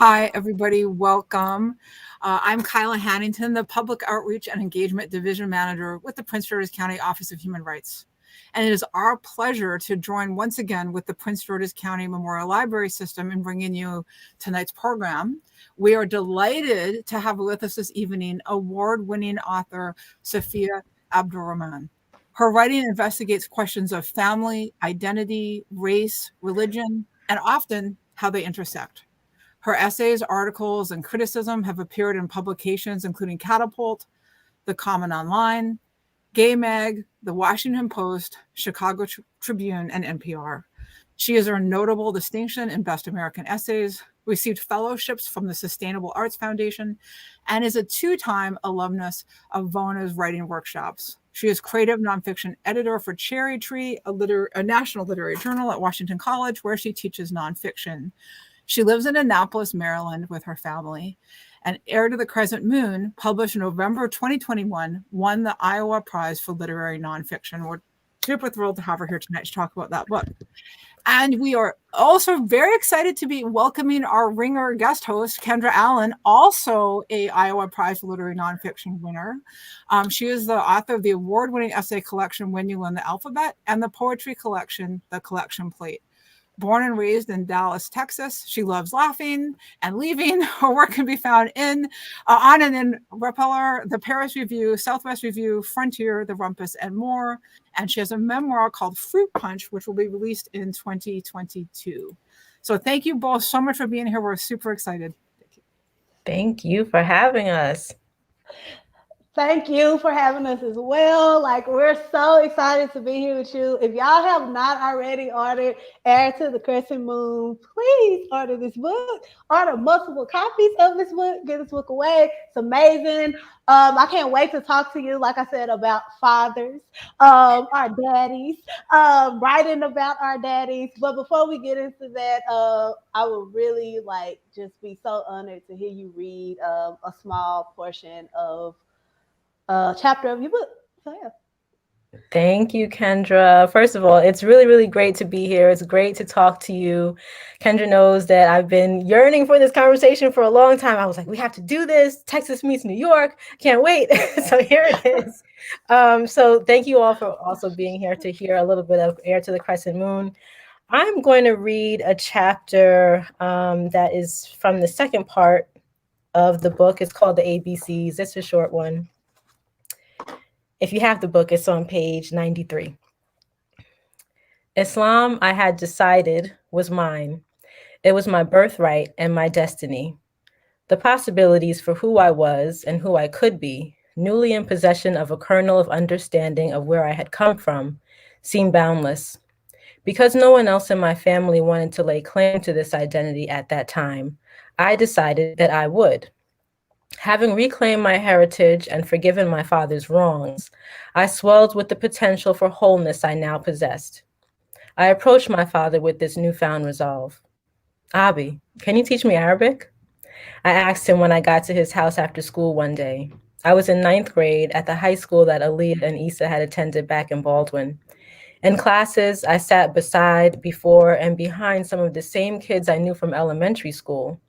Hi, everybody. Welcome. I'm Kyla Hannington, the Public Outreach and Engagement Division Manager with the Prince George's County Office of Human Rights. And it is our pleasure to join once again with the Prince George's County Memorial Library System in bringing you tonight's program. We are delighted to have with us this evening award-winning author Sufiya Abdur-Rahman. Her writing investigates questions of family, identity, race, religion, and often how they intersect. Her essays, articles, and criticism have appeared in publications including Catapult, The Common Online, Gay Mag, The Washington Post, Chicago Tribune, and NPR. She has earned notable distinction in Best American Essays, received fellowships from the Sustainable Arts Foundation, and is a two-time alumnus of VONA's writing workshops. She is creative nonfiction editor for Cherry Tree, a national literary journal at Washington College, where she teaches nonfiction. She lives in Annapolis, Maryland with her family, and Heir to the Crescent Moon, published in November 2021, won the Iowa Prize for Literary Nonfiction. We're super thrilled to have her here tonight to talk about that book. And we are also very excited to be welcoming our ringer guest host, Kendra Allen, also a Iowa Prize for Literary Nonfiction winner. She is the author of the award-winning essay collection, When You Learn the Alphabet, and the poetry collection, The Collection Plate. Born and raised in Dallas, Texas, she loves laughing and leaving. Her work can be found on and in Repeller, the Paris Review, Southwest Review, Frontier, The Rumpus, and more. And she has a memoir called Fruit Punch, which will be released in 2022. So thank you both so much for being here. We're super excited. Thank you for having us. Thank you for having us as well. We're so excited to be here with you. If y'all have not already ordered Heir to the Crescent Moon, please order this book. Order multiple copies of this book. Get this book away. It's amazing. I can't wait to talk to you, like I said, about fathers, our daddies, writing about our daddies. But before we get into that, I would really just be so honored to hear you read a small portion of chapter of your book. So yeah. Thank you, Kendra. First of all, it's really, really great to be here. It's great to talk to you. Kendra knows that I've been yearning for this conversation for a long time. I was like, we have to do this. Texas meets New York. Can't wait. So here it is. So thank you all for also being here to hear a little bit of Heir to the Crescent Moon. I'm going to read a chapter that is from the second part of the book. It's called The ABCs. It's a short one. If you have the book, it's on page 93. Islam, I had decided, was mine. It was my birthright and my destiny. The possibilities for who I was and who I could be, newly in possession of a kernel of understanding of where I had come from, seemed boundless. Because no one else in my family wanted to lay claim to this identity at that time, I decided that I would. Having reclaimed my heritage and forgiven my father's wrongs, I swelled with the potential for wholeness I now possessed. I approached my father with this newfound resolve. Abi, can you teach me Arabic? I asked him when I got to his house after school one day. I was in 9th grade at the high school that Aaliyah and Issa had attended back in Baldwin. In classes, I sat beside, before, and behind some of the same kids I knew from elementary school.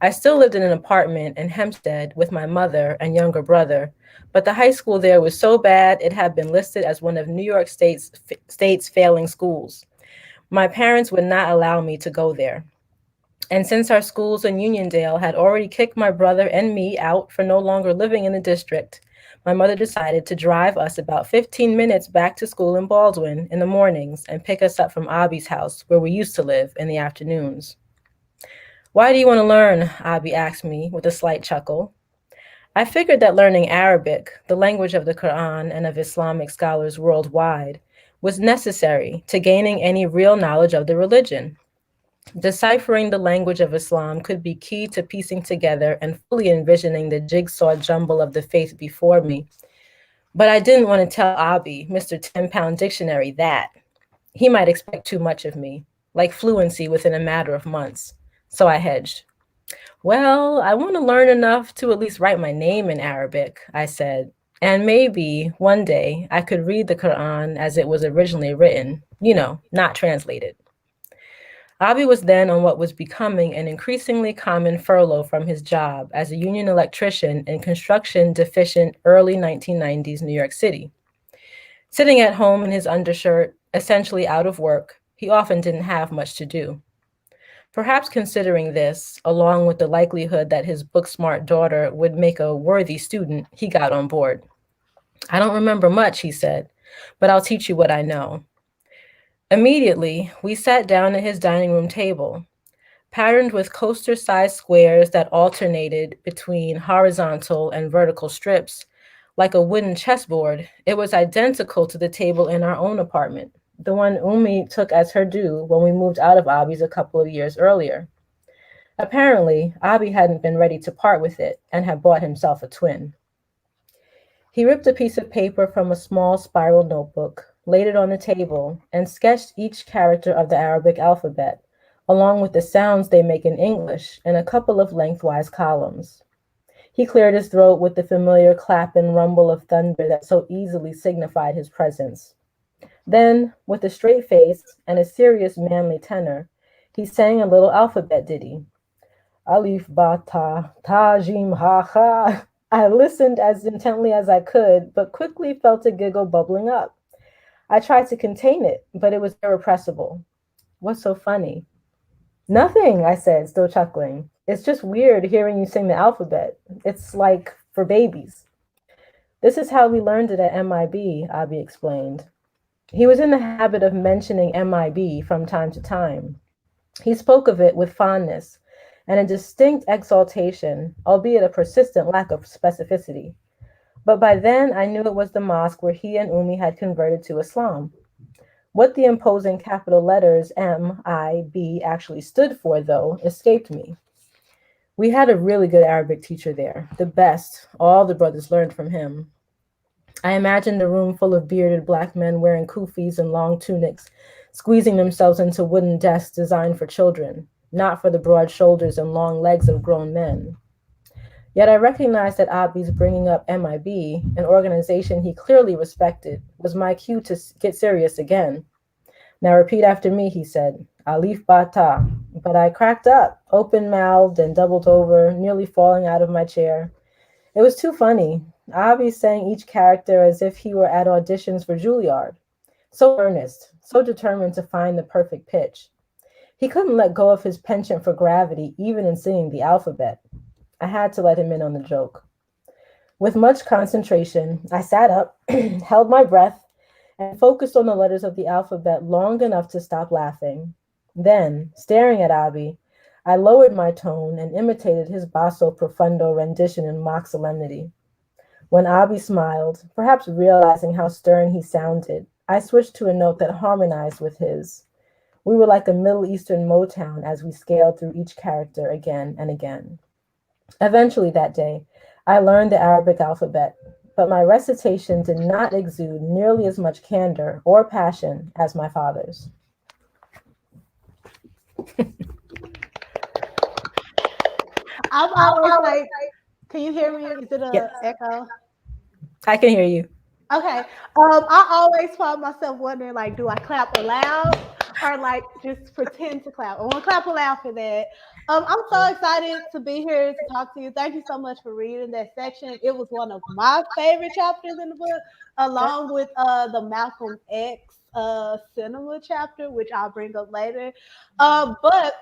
I still lived in an apartment in Hempstead with my mother and younger brother, but the high school there was so bad it had been listed as one of New York State's failing schools. My parents would not allow me to go there. And since our schools in Uniondale had already kicked my brother and me out for no longer living in the district, my mother decided to drive us about 15 minutes back to school in Baldwin in the mornings and pick us up from Abi's house, where we used to live, in the afternoons. Why do you want to learn? Abi asked me with a slight chuckle. I figured that learning Arabic, the language of the Quran and of Islamic scholars worldwide, was necessary to gaining any real knowledge of the religion. Deciphering the language of Islam could be key to piecing together and fully envisioning the jigsaw jumble of the faith before me. But I didn't want to tell Abi, Mr. 10-pound dictionary, that. He might expect too much of me, like fluency within a matter of months. So I hedged. Well, I want to learn enough to at least write my name in Arabic, I said. And maybe one day I could read the Quran as it was originally written, not translated. Abi was then on what was becoming an increasingly common furlough from his job as a union electrician in construction-deficient early 1990s New York City. Sitting at home in his undershirt, essentially out of work, he often didn't have much to do. Perhaps considering this, along with the likelihood that his book-smart daughter would make a worthy student, he got on board. "I don't remember much," he said, "but I'll teach you what I know." Immediately, we sat down at his dining room table, patterned with coaster-sized squares that alternated between horizontal and vertical strips. Like a wooden chessboard, it was identical to the table in our own apartment, the one Umi took as her due when we moved out of Abi's a couple of years earlier. Apparently, Abi hadn't been ready to part with it and had bought himself a twin. He ripped a piece of paper from a small spiral notebook, laid it on the table, and sketched each character of the Arabic alphabet, along with the sounds they make in English, in a couple of lengthwise columns. He cleared his throat with the familiar clap and rumble of thunder that so easily signified his presence. Then, with a straight face and a serious manly tenor, he sang a little alphabet ditty. Alif ba ta, ta jim ha ha. I listened as intently as I could, but quickly felt a giggle bubbling up. I tried to contain it, but it was irrepressible. "What's so funny?" "Nothing," I said, still chuckling. "It's just weird hearing you sing the alphabet. It's like for babies." "This is how we learned it at MIB," Abi explained. He was in the habit of mentioning MIB from time to time. He spoke of it with fondness and a distinct exaltation, albeit a persistent lack of specificity. But by then, I knew it was the mosque where he and Umi had converted to Islam. What the imposing capital letters MIB actually stood for, though, escaped me. We had a really good Arabic teacher there, the best. All the brothers learned from him. I imagined a room full of bearded Black men wearing kufis and long tunics, squeezing themselves into wooden desks designed for children, not for the broad shoulders and long legs of grown men. Yet I recognized that Abi's bringing up MIB, an organization he clearly respected, was my cue to get serious again. "Now repeat after me," he said, "Alif Bata." But I cracked up, open-mouthed and doubled over, nearly falling out of my chair. It was too funny. Abi sang each character as if he were at auditions for Juilliard. So earnest, so determined to find the perfect pitch. He couldn't let go of his penchant for gravity, even in singing the alphabet. I had to let him in on the joke. With much concentration, I sat up, held my breath, and focused on the letters of the alphabet long enough to stop laughing. Then, staring at Abi, I lowered my tone and imitated his basso profundo rendition in mock solemnity. When Abi smiled, perhaps realizing how stern he sounded, I switched to a note that harmonized with his. We were like a Middle Eastern Motown as we scaled through each character again and again. Eventually that day, I learned the Arabic alphabet, but my recitation did not exude nearly as much candor or passion as my father's. I'm always like, can you hear me? Is it Yes, echo? I can hear you. Okay. I always find myself wondering, like, do I clap aloud or like just pretend to clap? I want to clap aloud for that. I'm so excited to be here to talk to you. Thank you so much for reading that section. It was one of my favorite chapters in the book, along with the Malcolm X cinema chapter, which I'll bring up later. But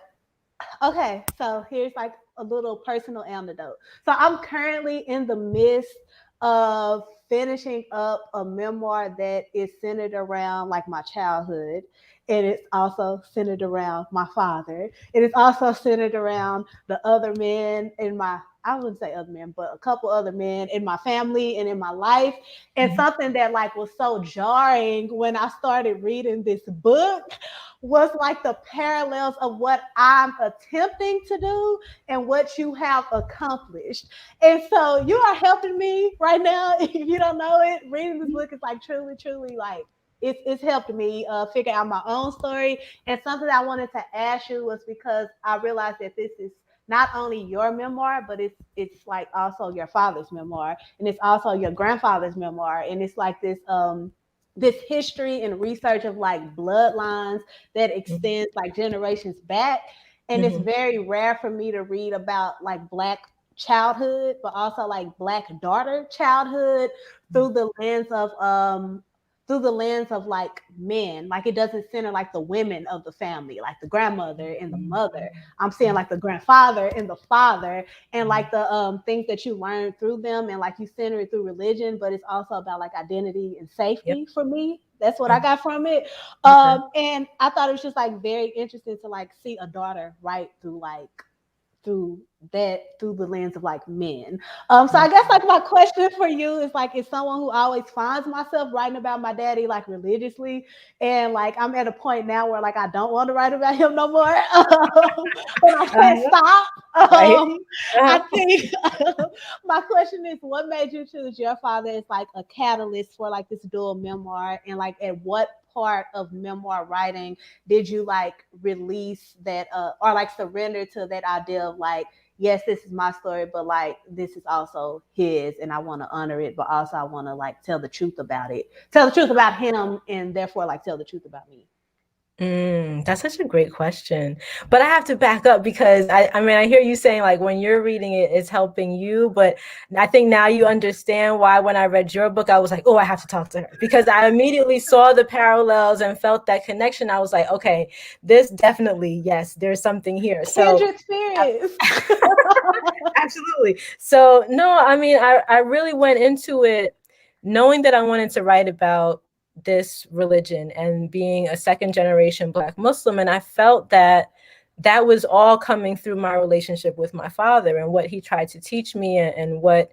okay, so here's like a little personal anecdote. So I'm currently in the midst of finishing up a memoir that is centered around like my childhood. And it's also centered around my father. It is also centered around the other men in my, I wouldn't say other men, but a couple other men in my family and in my life. And something that like was so jarring when I started reading this book was like the parallels of what I'm attempting to do and what you have accomplished. And so you are helping me right now. If you don't know it, reading this book is like truly, truly like it's helped me figure out my own story. And something that I wanted to ask you was because I realized that this is not only your memoir, but it's like also your father's memoir, and it's also your grandfather's memoir, and it's like this this history and research of like bloodlines that extends like generations back. And it's very rare for me to read about like Black childhood, but also like Black daughter childhood through the lens of like men. Like it doesn't center like the women of the family, like the grandmother and the mother. I'm seeing like the grandfather and the father, and like the things that you learn through them, and like you center it through religion, but it's also about like identity and safety for me. That's what I got from it. And I thought it was just like very interesting to like see a daughter write through the lens of like men. So I guess like my question for you is like, as someone who always finds myself writing about my daddy like religiously, and like I'm at a point now where like I don't want to write about him no more, but I can't stop. I think my question is, what made you choose your father as like a catalyst for like this dual memoir, and like at what part of memoir writing did you like release that or like surrender to that idea of like, yes, this is my story, but like this is also his, and I want to honor it, but also I want to like tell the truth about him, and therefore like tell the truth about me? That's such a great question. But I have to back up, because I mean, I hear you saying like when you're reading it, it's helping you. But I think now you understand why when I read your book, I was like, oh, I have to talk to her, because I immediately saw the parallels and felt that connection. I was like, okay, this definitely, yes, there's something here. So Kindred spirits. absolutely. So no, I mean, I really went into it knowing that I wanted to write about this religion and being a second generation Black Muslim. And I felt that that was all coming through my relationship with my father and what he tried to teach me, and what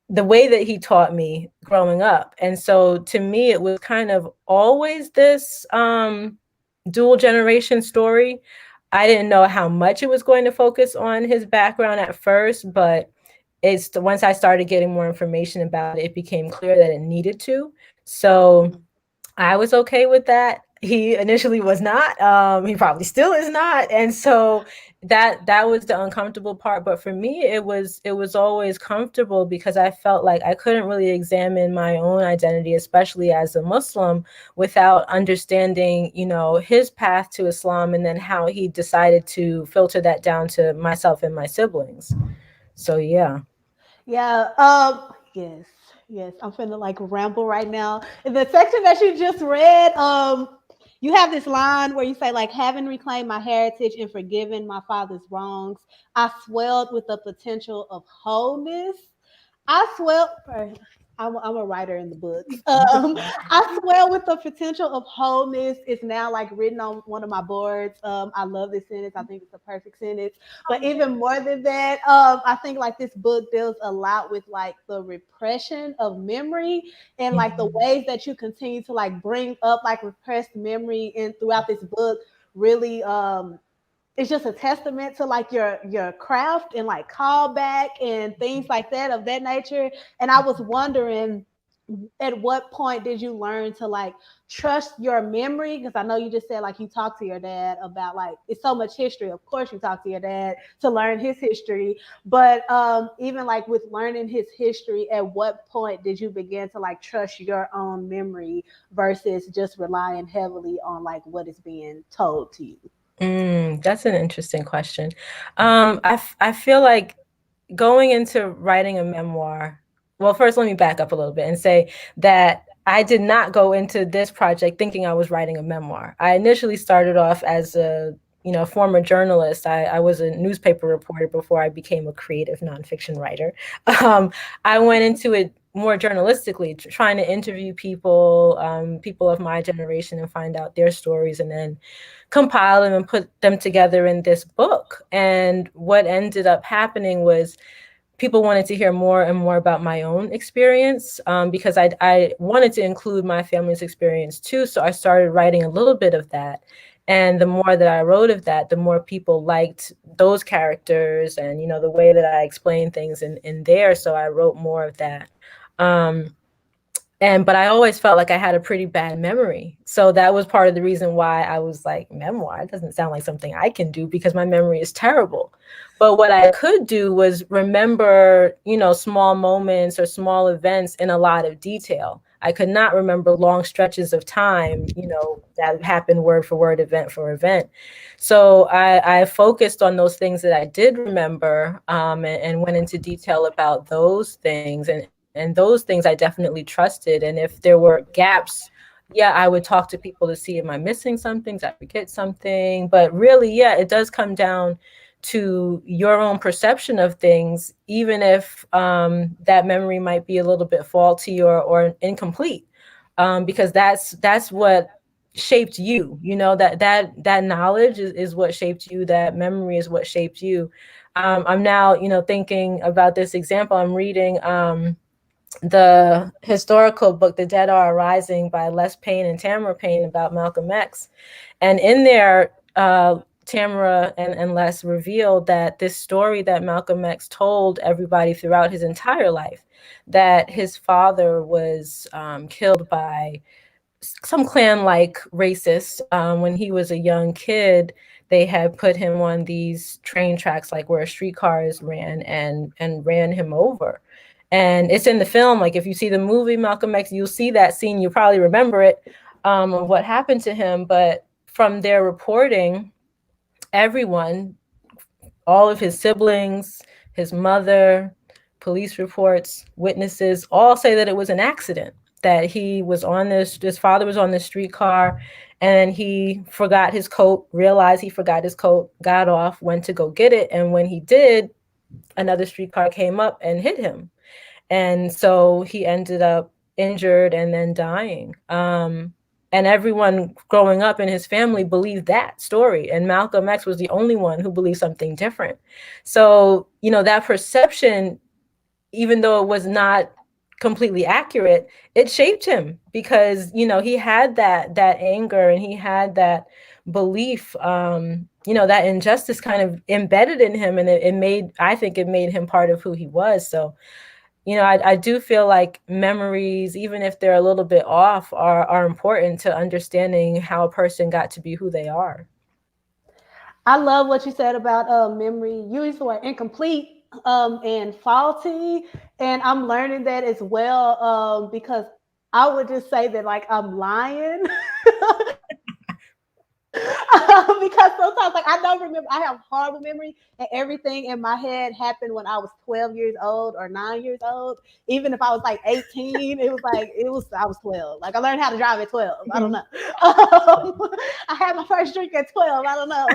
the way that he taught me growing up. And so to me, it was kind of always this dual generation story. I didn't know how much it was going to focus on his background at first, but once I started getting more information about it, it became clear that it needed to. So I was okay with that. He initially was not. He probably still is not. And so that was the uncomfortable part. But for me, it was always comfortable, because I felt like I couldn't really examine my own identity, especially as a Muslim, without understanding, his path to Islam, and then how he decided to filter that down to myself and my siblings. So yeah. Yeah. Yes. I'm finna like ramble right now. In the section that you just read, you have this line where you say like, having reclaimed my heritage and forgiven my father's wrongs, I swelled with the potential of wholeness. I'm a writer in the books. I swell with the potential of wholeness. It's now like written on one of my boards. I love this sentence. I think it's a perfect sentence. But even more than that, I think like this book deals a lot with like the repression of memory, and like the ways that you continue to like bring up like repressed memory and throughout this book really it's just a testament to like your craft and like callback and things like that of that nature. And I was wondering, at what point did you learn to like trust your memory? Because I know you just said like you talked to your dad about like, it's so much history. Of course you talk to your dad to learn his history, but even like with learning his history, at what point did you begin to like trust your own memory versus just relying heavily on like what is being told to you? That's an interesting question. I feel like going into writing a memoir, well, first let me back up a little bit and say that I did not go into this project thinking I was writing a memoir. I initially started off as a former journalist. I was a newspaper reporter before I became a creative nonfiction writer. I went into it more journalistically, trying to interview people, people of my generation, and find out their stories, and then compile them and put them together in this book. And what ended up happening was people wanted to hear more and more about my own experience, because I wanted to include my family's experience too. So I started writing a little bit of that. And the more that I wrote of that, the more people liked those characters and, the way that I explained things in there. So I wrote more of that. But I always felt like I had a pretty bad memory. So that was part of the reason why I was like, memoir, it doesn't sound like something I can do, because my memory is terrible. But what I could do was remember, small moments or small events in a lot of detail. I could not remember long stretches of time, that happened word for word, event for event. So I focused on those things that I did remember, and went into detail about those things. And those things I definitely trusted. And if there were gaps, yeah, I would talk to people to see, am I missing something? Did I forget something? But really, yeah, it does come down to your own perception of things, even if that memory might be a little bit faulty or incomplete, because that's what shaped you. That knowledge is what shaped you. That memory is what shaped you. I'm now, thinking about this example. I'm reading the historical book, The Dead Are Arising by Les Payne and Tamara Payne about Malcolm X. And in there, Tamara and Les revealed that this story that Malcolm X told everybody throughout his entire life, that his father was killed by some Klan-like racists when he was a young kid. They had put him on these train tracks, like where streetcars ran, and ran him over. And it's in the film. Like if you see the movie Malcolm X, you'll see that scene. You probably remember it, of what happened to him. But from their reporting, everyone, all of his siblings, his mother, police reports, witnesses, all say that it was an accident, that he was on his father was on the streetcar, and he forgot his coat, realized he forgot his coat, got off, went to go get it. And when he did, another streetcar came up and hit him. And so he ended up injured and then dying. And everyone growing up in his family believed that story. And Malcolm X was the only one who believed something different. So, that perception, even though it was not completely accurate, it shaped him because, he had that anger, and he had that belief, that injustice kind of embedded in him. And I think it made him part of who he was. So, I do feel like memories, even if they're a little bit off, are important to understanding how a person got to be who they are. I love what you said about memory. You used the word incomplete and faulty, and I'm learning that as well because I would just say that like I'm lying. Because sometimes like I don't remember. I have horrible memory, and everything in my head happened when I was 12 years old or 9 years old. Even if I was like 18, I was 12. Like I learned how to drive at 12. I don't know. I had my first drink at 12. I don't know.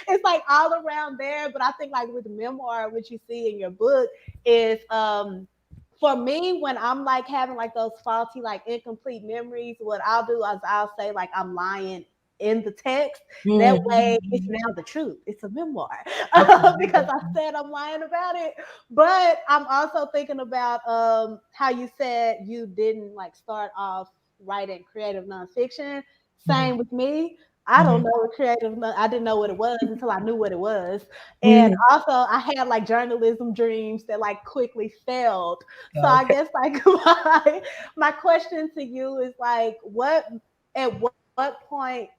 It's like all around there. But I think like with memoir, what you see in your book is for me, when I'm like having like those faulty, like incomplete memories, what I'll do is I'll say like I'm lying in the text. That way it's now the truth. It's a memoir because I said I'm lying about it. But I'm also thinking about how you said you didn't like start off writing creative nonfiction. Same with me. I don't know what I didn't know what it was until I knew what it was. And also I had like journalism dreams that like quickly failed. So I guess like my question to you is like at what point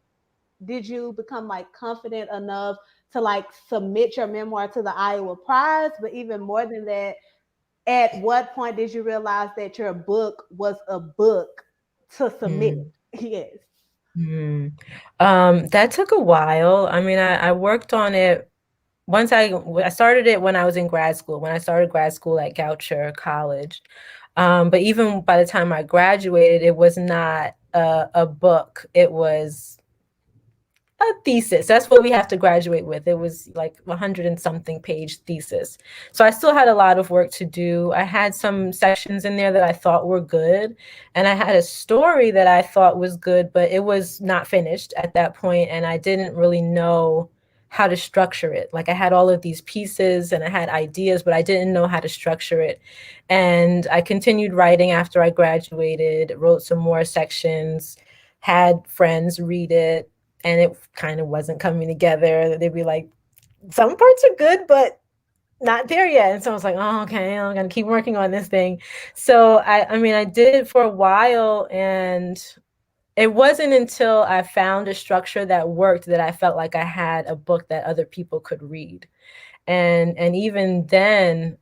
did you become like confident enough to like submit your memoir to the Iowa Prize? But even more than that, at what point did you realize that your book was a book to submit? Yes. That took a while. I mean, I worked on it once I started it when I was in grad school, when I started grad school at Goucher College. But even by the time I graduated, it was not a book. It was a thesis. That's what we have to graduate with. It was like 100 and something page thesis. So I still had a lot of work to do. I had some sections in there that I thought were good. And I had a story that I thought was good, but it was not finished at that point. And I didn't really know how to structure it. Like I had all of these pieces and I had ideas, but I didn't know how to structure it. And I continued writing after I graduated, wrote some more sections, had friends read it, and it kind of wasn't coming together. They'd be like, some parts are good, but not there yet. And so I was like, oh, okay, I'm gonna keep working on this thing. So I mean, I did it for a while, and it wasn't until I found a structure that worked that I felt like I had a book that other people could read. And even then,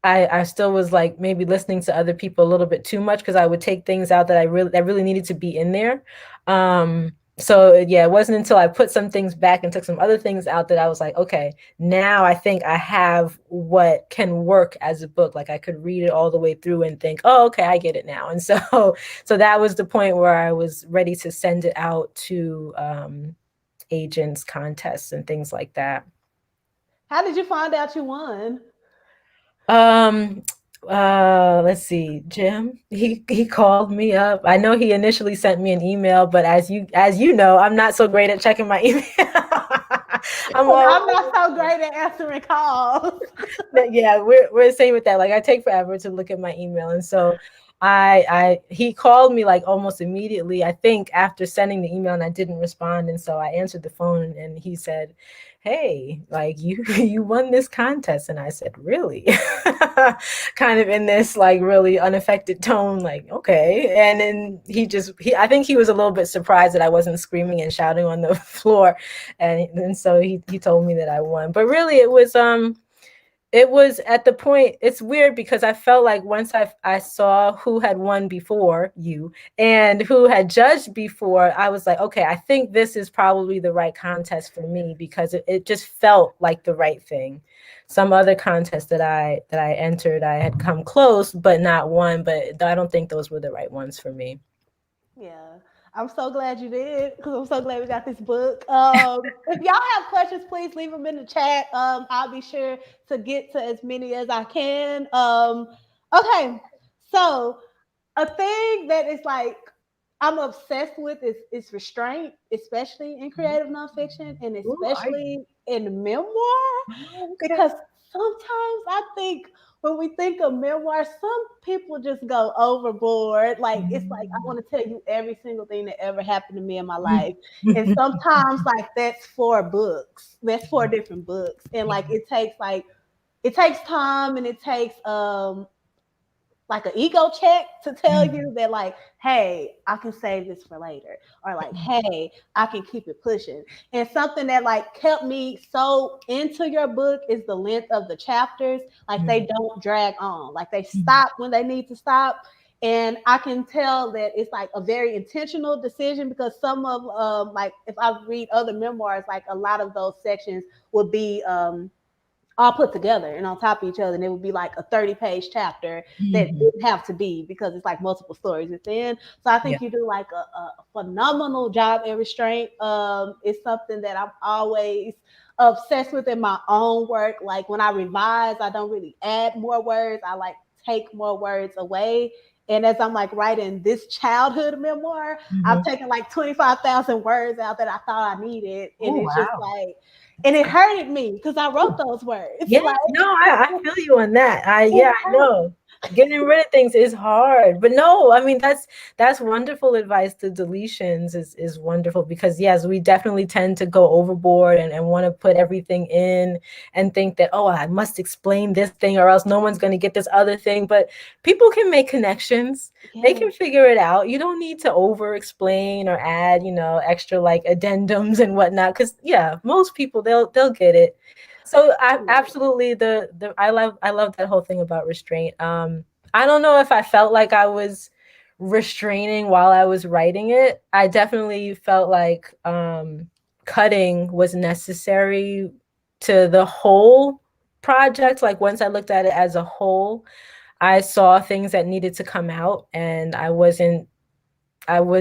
I still was like maybe listening to other people a little bit too much, because I would take things out that really needed to be in there. So yeah, it wasn't until I put some things back and took some other things out that I was like, okay, now I think I have what can work as a book. Like I could read it all the way through and think, oh, okay, I get it now. And so that was the point where I was ready to send it out to agents, contests, and things like that. How did you find out you won? Let's see, Jim, he called me up. I know he initially sent me an email, but as you know, I'm not so great at checking my email. I'm not so great at answering calls. Yeah, we're the same with that. Like I take forever to look at my email, and so he called me like almost immediately, I think, after sending the email, and I didn't respond. And so I answered the phone, and he said, hey, like you won this contest. And I said, really? Kind of in this like really unaffected tone, like, okay. And then I think he was a little bit surprised that I wasn't screaming and shouting on the floor. And so he told me that I won. But really it was at the point, it's weird because I felt like once I saw who had won before you and who had judged before, I was like, okay, I think this is probably the right contest for me, because it just felt like the right thing. Some other contests that I entered, I had come close, but not won, but I don't think those were the right ones for me. Yeah. I'm so glad you did, because I'm so glad we got this book. If y'all have questions, please leave them in the chat. I'll be sure to get to as many as I can. Okay, so a thing that is like I'm obsessed with is restraint, especially in creative nonfiction and especially in memoir, because sometimes I think when we think of memoir, some people just go overboard. Like it's like I want to tell you every single thing that ever happened to me in my life, and sometimes like that's 4 books, that's 4 different books, and like it takes time, and it takes like an ego check to tell you that like, hey, I can save this for later, or like, hey, I can keep it pushing. And something that like kept me so into your book is the length of the chapters. Like they don't drag on, like they stop when they need to stop. And I can tell that it's like a very intentional decision, because some of like if I read other memoirs, like a lot of those sections would be all put together and on top of each other, and it would be like a 30-page chapter that didn't have to be, because it's like multiple stories within. So I think you do like a phenomenal job in restraint. It's something that I'm always obsessed with in my own work. Like when I revise, I don't really add more words, I like take more words away. And as I'm like writing this childhood memoir, I've taken like 25,000 words out that I thought I needed. And it's just like, and it hurted me because I wrote those words. Yeah, like, no, I feel you on that. I know. Getting rid of things is hard, but no, I mean that's wonderful advice. The deletions is wonderful, because yes, we definitely tend to go overboard and want to put everything in and think that, oh, I must explain this thing or else no one's going to get this other thing. But people can make connections. They can figure it out. You don't need to over explain or add, extra like addendums and whatnot, because most people they'll get it. So I absolutely I love that whole thing about restraint. I don't know if I felt like I was restraining while I was writing it. I definitely felt like cutting was necessary to the whole project. Like once I looked at it as a whole, I saw things that needed to come out, and I was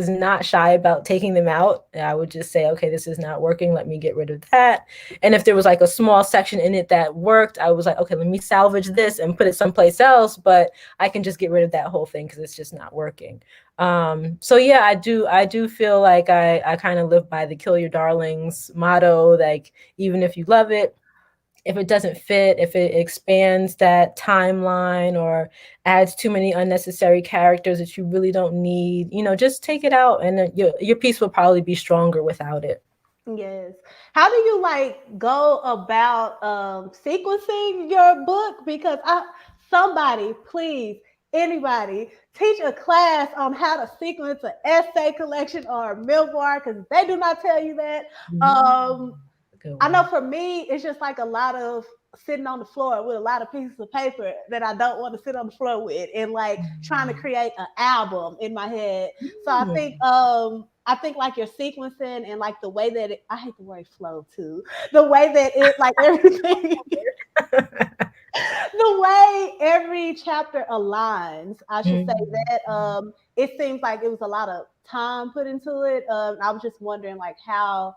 not shy about taking them out. I would just say, okay, this is not working. Let me get rid of that. And if there was like a small section in it that worked, I was like, okay, let me salvage this and put it someplace else, but I can just get rid of that whole thing because it's just not working. So yeah, I do feel like I kind of live by the kill your darlings motto. Like, even if you love it, if it doesn't fit, if it expands that timeline or adds too many unnecessary characters that you really don't need, just take it out, and your piece will probably be stronger without it. Yes. How do you like go about sequencing your book? Because somebody, please, anybody, teach a class on how to sequence an essay collection or a memoir, because they do not tell you that. I know for me, it's just like a lot of sitting on the floor with a lot of pieces of paper that I don't want to sit on the floor with, and like trying to create an album in my head. So I think like your sequencing and like the way that I hate the word flow too. The way that it like everything the way every chapter aligns, I should say that it seems like it was a lot of time put into it. I was just wondering like how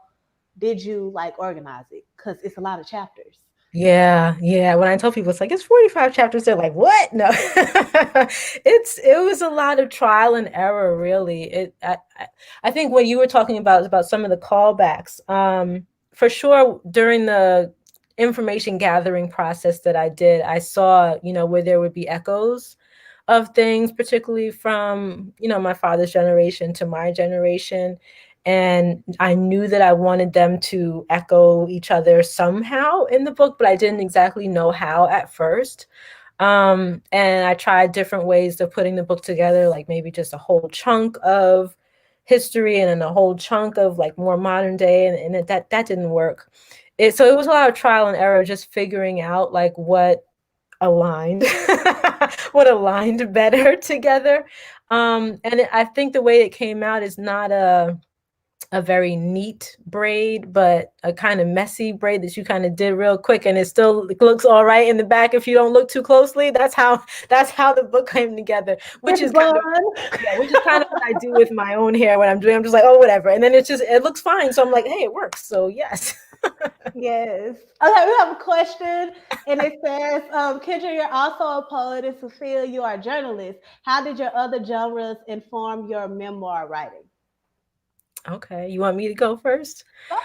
did you like organize it? Because it's a lot of chapters. Yeah. When I tell people it's like it's 45 chapters, they're like, "What?" No, it was a lot of trial and error, really. I think what you were talking about some of the callbacks. For sure, during the information gathering process that I did, I saw, where there would be echoes of things, particularly from, my father's generation to my generation. And I knew that I wanted them to echo each other somehow in the book, but I didn't exactly know how at first. And I tried different ways of putting the book together, like maybe just a whole chunk of history and then a whole chunk of like more modern day, and that didn't work. So it was a lot of trial and error, just figuring out like what aligned what aligned better together. I think the way it came out is not a very neat braid, but a kind of messy braid that you kind of did real quick, and it still looks all right in the back if you don't look too closely. That's how the book came together, which is kind of what I do with my own hair when I'm doing. I'm just like, oh, whatever, and then it looks fine. So I'm like, hey, it works. So yes. Yes. Okay, we have a question, and it says, Kendra, you're also a poet, and Sufiya, you are a journalist. How did your other genres inform your memoir writing? Okay, you want me to go first? Go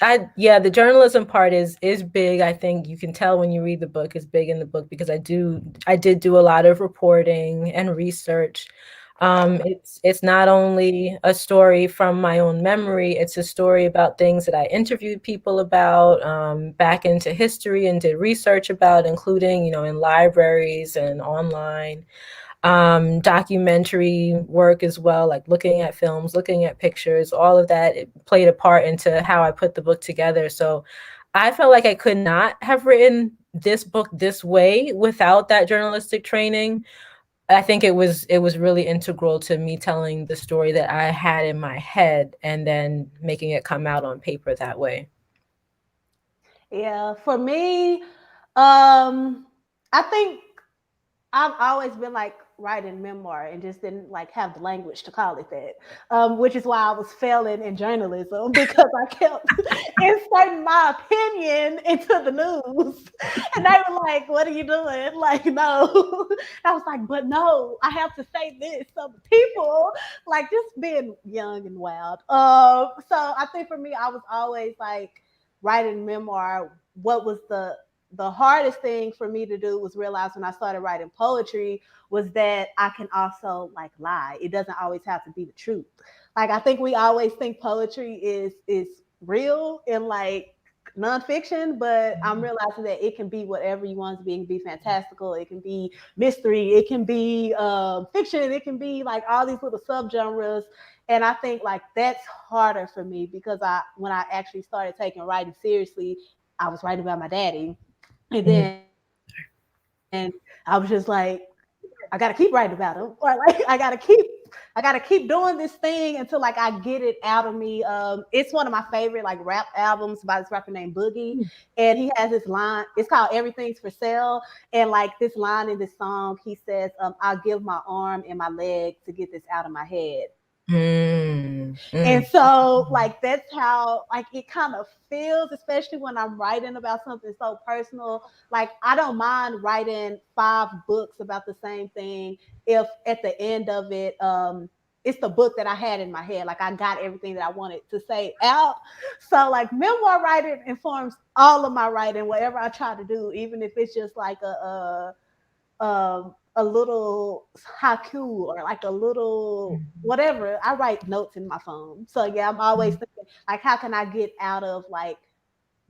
ahead. The journalism part is big. I think you can tell when you read the book, it's big in the book, because I did do a lot of reporting and research. It's not only a story from my own memory, it's a story about things that I interviewed people about, back into history and did research about, including, in libraries and online. Documentary work as well, like looking at films, looking at pictures, all of that, it played a part into how I put the book together. So I felt like I could not have written this book this way without that journalistic training. I think it was really integral to me telling the story that I had in my head and then making it come out on paper that way. Yeah, for me, I think I've always been like writing memoir and just didn't like have the language to call it that, which is why I was failing in journalism because I kept inserting my opinion into the news, and they were like, "What are you doing?" Like, no. I was like, "But no, I have to say this so the people like just being young and wild." So I think for me, I was always like writing memoir. What was the hardest thing for me to do was realize when I started writing poetry was that I can also like lie. It doesn't always have to be the truth. Like I think we always think poetry is real in like nonfiction, but I'm realizing that it can be whatever you want it to be. It can be fantastical, it can be mystery, it can be fiction, it can be like all these little subgenres. And I think like that's harder for me because when I actually started taking writing seriously, I was writing about my daddy. And then and I was just like, I gotta keep writing about him, or like I gotta keep doing this thing until like I get it out of me. It's one of my favorite like rap albums by this rapper named Boogie, and he has this line. It's called "Everything's for Sale," and like this line in this song, he says, "I'll give my arm and my leg to get this out of my head." And so like that's how like it kind of feels, especially when I'm writing about something so personal. Like I don't mind writing 5 books about the same thing if at the end of it it's the book that I had in my head. Like I got everything that I wanted to say out. So like memoir writing informs all of my writing, whatever I try to do, even if it's just like a little haiku or like a little whatever. I write notes in my phone. So yeah, I'm always thinking like, how can I get out of like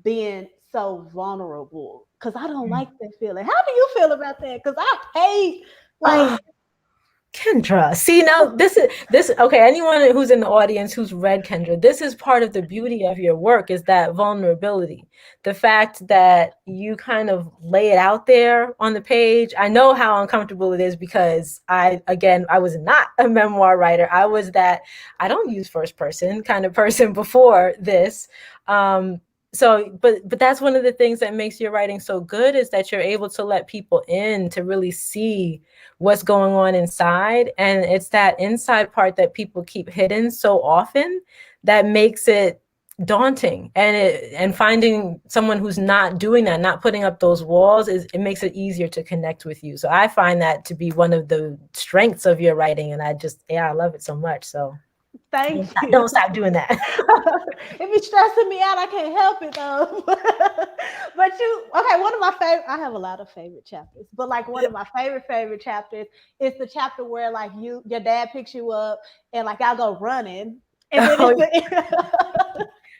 being so vulnerable? Because I don't like that feeling. How do you feel about that? Because I hate like Kendra, see now this okay, anyone who's in the audience who's read Kendra, this is part of the beauty of your work, is that vulnerability. The fact that you kind of lay it out there on the page. I know how uncomfortable it is because I was not a memoir writer. I was that I don't use first person kind of person before this. But that's one of the things that makes your writing so good, is that you're able to let people in to really see what's going on inside. And it's that inside part that people keep hidden so often that makes it daunting. And finding someone who's not doing that, not putting up those walls, it makes it easier to connect with you. So I find that to be one of the strengths of your writing. And I love it so much. So thank you. Don't stop doing that. It be stressing me out. I can't help it though. But one of my favorite, I have a lot of favorite chapters, but like one of my favorite chapters is the chapter where like your dad picks you up and like y'all go running. And then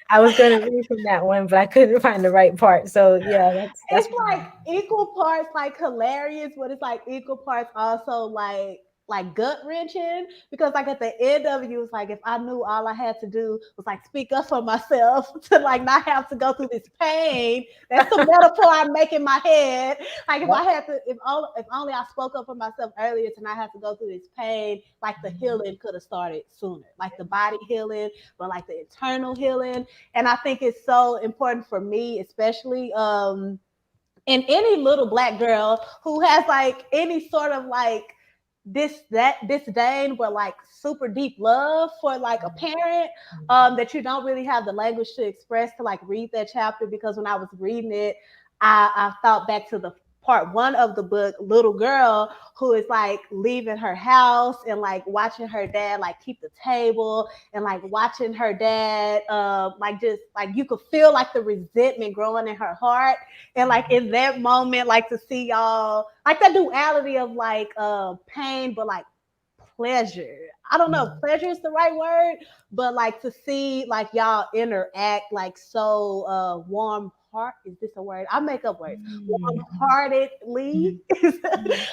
I was going to read from that one, but I couldn't find the right part. So yeah, that's it's like equal parts like hilarious, but it's like equal parts also like gut wrenching, because like at the end of it, you was like, if I knew all I had to do was like speak up for myself to like not have to go through this pain. That's the metaphor I make in my head. Like if I had to, if only I spoke up for myself earlier to not have to go through this pain, like the healing could have started sooner, like the body healing, but like the internal healing. And I think it's so important for me, especially and any little Black girl who has like any sort of like disdain, but like super deep love for like a parent, that you don't really have the language to express to like read that chapter. Because when I was reading it, I thought back to the part one of the book, little girl who is like leaving her house and like watching her dad like keep the table, and like watching her dad like just like you could feel like the resentment growing in her heart. And like in that moment, like to see y'all like that duality of like pain but like pleasure. I don't know if pleasure is the right word, but like to see like y'all interact like so warm heart, is this a word? I make up words. Warm-heartedly.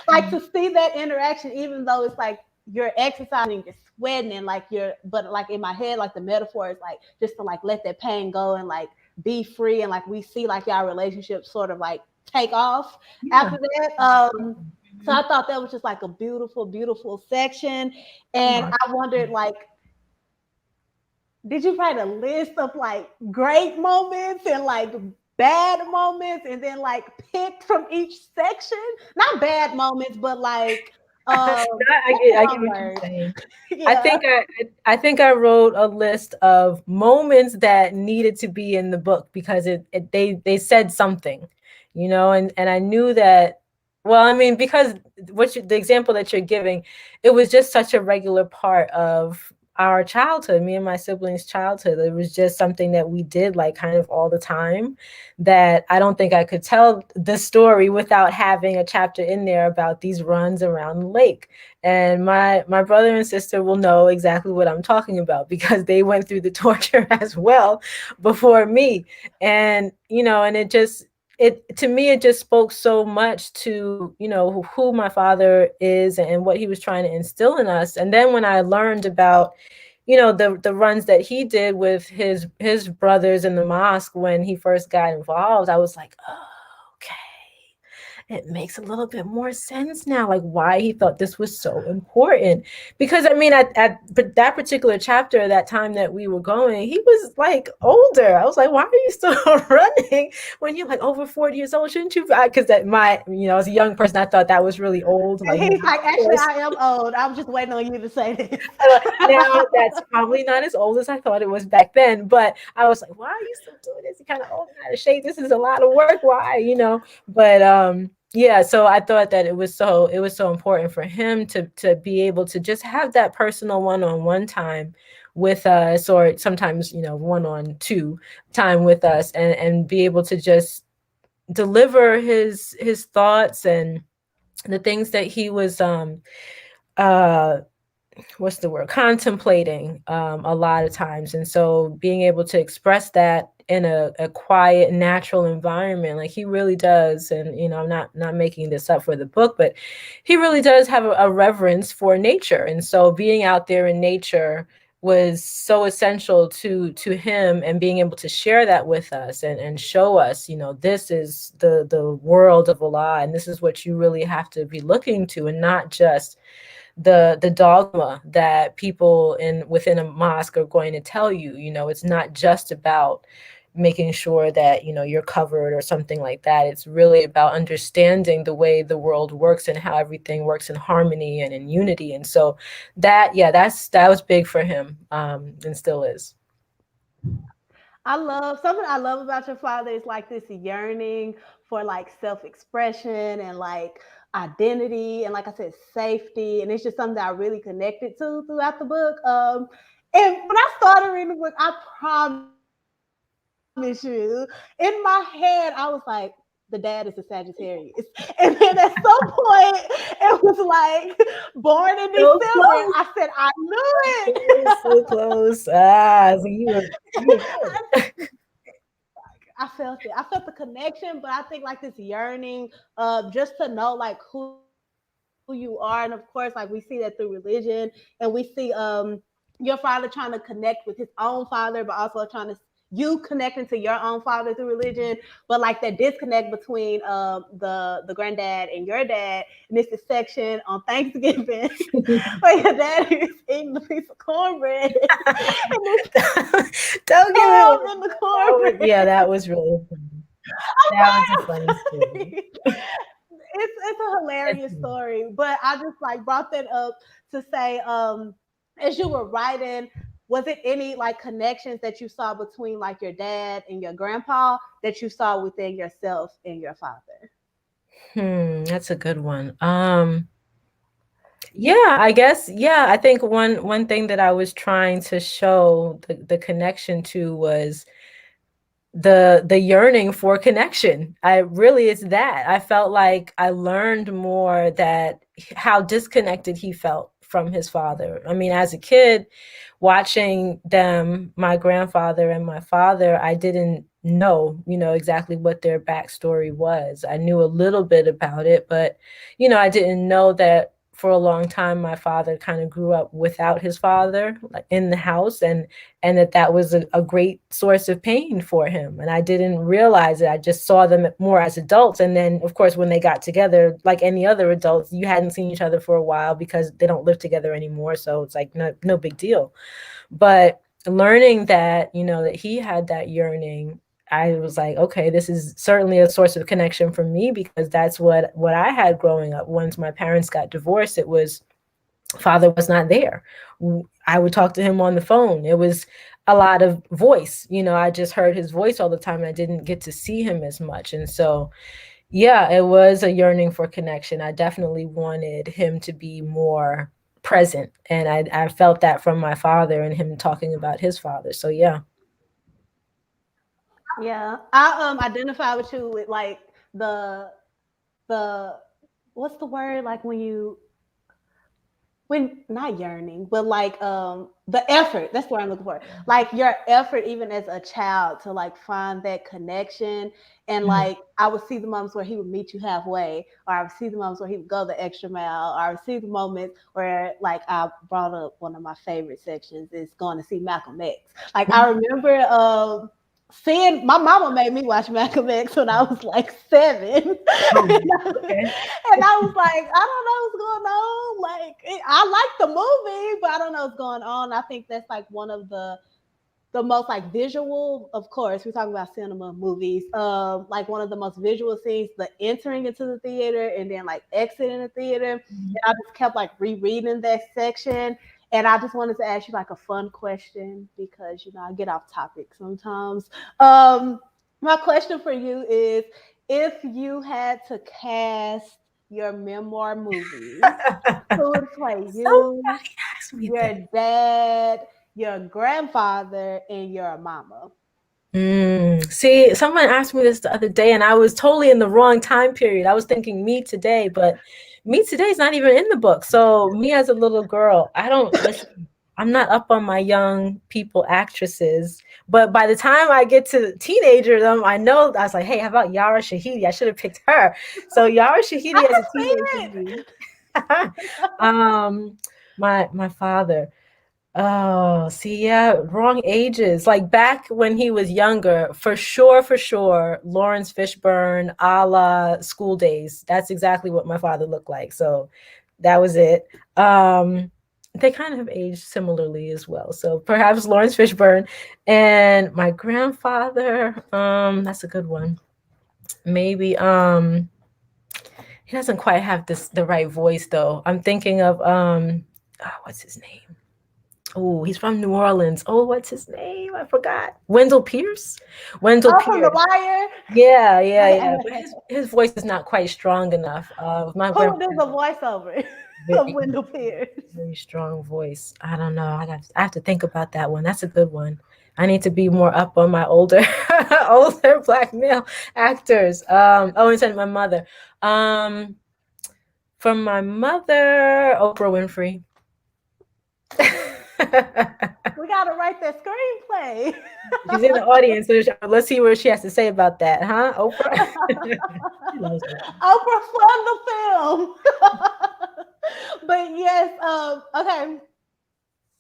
Like to see that interaction, even though it's like you're exercising, you're sweating, and like but like in my head, like the metaphor is like just to like let that pain go and like be free. And like we see like y'all relationship sort of like take off after that. So I thought that was just like a beautiful, beautiful section. And I wondered, like, did you write a list of like great moments and like bad moments, and then like pick from each section? Not bad moments, but like I get what you're saying. Yeah. I think I wrote a list of moments that needed to be in the book because they said something, you know, and I knew that. Well, I mean, because the example that you're giving, it was just such a regular part of our childhood, me and my siblings' childhood. It was just something that we did like kind of all the time, that I don't think I could tell the story without having a chapter in there about these runs around the lake. And my brother and sister will know exactly what I'm talking about because they went through the torture as well before me. And, you know, and to me, it just spoke so much to, you know, who my father is and what he was trying to instill in us. And then when I learned about, you know, the runs that he did with his brothers in the mosque when he first got involved, I was like, oh, okay. It makes a little bit more sense now, like why he thought this was so important. Because I mean, at that particular chapter, that time that we were going, he was like older. I was like, why are you still running when you're like over 40 years old? Shouldn't you? Because as a young person, I thought that was really old. Like, he's like, actually, I am old. I'm just waiting on you to say this. Now that's probably not as old as I thought it was back then. But I was like, why are you still doing this? You're kind of old and out of shape. This is a lot of work. Why? You know, but yeah, so I thought that it was so important for him to be able to just have that personal one-on-one time with us, or sometimes, you know, 1-on-2 time with us, and be able to just deliver his thoughts and the things that he was what's the word, contemplating a lot of times. And so being able to express that in a quiet, natural environment, like he really does. And, you know, I'm not making this up for the book, but he really does have a reverence for nature. And so being out there in nature was so essential to him, and being able to share that with us and show us, you know, this is the world of Allah, and this is what you really have to be looking to, and not just the dogma that people within a mosque are going to tell you. You know, it's not just about making sure that, you know, you're covered or something like that. It's really about understanding the way the world works and how everything works in harmony and in unity. And so that was big for him, and still is. Something I love about your father is like this yearning for like self-expression and like identity and, like I said, safety. And it's just something that I really connected to throughout the book. And when I started reading the book, I promise you, in my head, I was like, the dad is a Sagittarius. And then at some point, it was like born in December. I said, I knew it. So close. So you were I felt it. I felt the connection, but I think like this yearning just to know like who you are. And of course, like we see that through religion, and we see your father trying to connect with his own father, but also you connecting to your own father through religion, but like that disconnect between the granddad and your dad. And this is section on Thanksgiving where your dad is eating a piece of cornbread. Don't give it in the cornbread. Yeah, that was really funny. That was a funny story. It's a hilarious story, but I just like brought that up to say, as you were writing, was it any like connections that you saw between like your dad and your grandpa that you saw within yourself and your father? That's a good one. Yeah, I guess, yeah, I think one thing that I was trying to show the connection to was the yearning for connection. It's that I felt like I learned more that how disconnected he felt from his father. I mean, as a kid watching them, my grandfather and my father, I didn't know, you know, exactly what their backstory was. I knew a little bit about it, but, you know, I didn't know that for a long time my father kind of grew up without his father, like, in the house, and that was a great source of pain for him. And I didn't realize it. I just saw them more as adults. And then, of course, when they got together, like any other adults, you hadn't seen each other for a while because they don't live together anymore. So it's like no big deal. But learning that, you know, that he had that yearning, I was like, okay, this is certainly a source of connection for me, because that's what I had growing up. Once my parents got divorced, it was father was not there. I would talk to him on the phone. It was a lot of voice. You know, I just heard his voice all the time, and I didn't get to see him as much. And so, yeah, it was a yearning for connection. I definitely wanted him to be more present. And I felt that from my father and him talking about his father. So, yeah. Yeah, I identify with you with like the what's the word, like when not yearning, but like the effort. That's what I'm looking for. Like your effort, even as a child, to like find that connection. And like I would see the moments where he would meet you halfway, or I would see the moments where he would go the extra mile, or I would see the moments where, like, I brought up one of my favorite sections is going to see Malcolm X. Like I remember seeing my mama made me watch Malcolm X when I was like 7. And I was like, I don't know what's going on. Like, I like the movie, but I don't know what's going on. I think that's like one of the most like visual, of course, we're talking about cinema movies, like one of the most visual scenes, the entering into the theater and then like exiting the theater. And I just kept like rereading that section. And I just wanted to ask you like a fun question, because, you know, I get off topic sometimes. My question for you is, if you had to cast your memoir movie, who would play you, your dad, your grandfather, and your mama? See, someone asked me this the other day, and I was totally in the wrong time period. I was thinking me today, but Me Today is not even in the book. So me as a little girl, I don't listen. I'm not up on my young people actresses. But by the time I get to teenagerdom, I know I was like, hey, how about Yara Shahidi? I should have picked her. So Yara Shahidi I as a have seen teenager. it. My father. Oh, see, yeah, wrong ages. Like back when he was younger, for sure, Lawrence Fishburne, a la School Days. That's exactly what my father looked like. So that was it. They kind of have aged similarly as well. So perhaps Lawrence Fishburne. And my grandfather, that's a good one. Maybe he doesn't quite have the right voice though. I'm thinking of what's his name? Oh, he's from New Orleans. Oh, what's his name? I forgot. Wendell Pierce. Wendell From The Pierce. Wire. Yeah. But his voice is not quite strong enough. My Who grandpa did the voiceover of Wendell Pierce? very strong voice. I don't know. I have to think about that one. That's a good one. I need to be more up on my older Black male actors. And my mother. From my mother, Oprah Winfrey. We gotta write that screenplay. She's in the audience, so let's see what she has to say about that, huh, Oprah? She loves it. Oprah from the film. But yes, okay.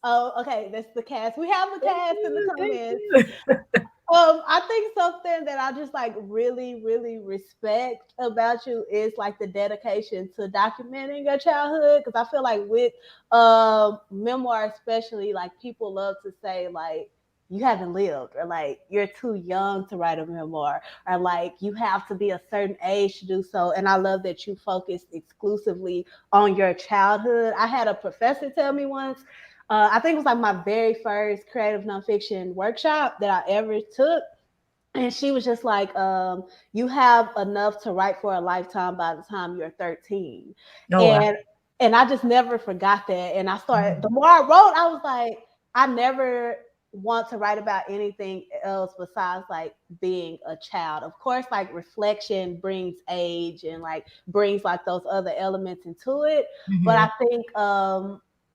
Oh, okay, that's the cast. We have the cast in the comments. I think something that I just like really, really respect about you is like the dedication to documenting your childhood. Because I feel like with memoir, especially, like people love to say like you haven't lived, or like you're too young to write a memoir, or like you have to be a certain age to do so. And I love that you focused exclusively on your childhood. I had a professor tell me once, I think it was like my very first creative nonfiction workshop that I ever took. And she was just like, you have enough to write for a lifetime by the time you're 13. Oh, wow. And I just never forgot that. And I started, the more I wrote, I was like, I never want to write about anything else besides like being a child. Of course, like reflection brings age and like brings like those other elements into it. Mm-hmm. But I think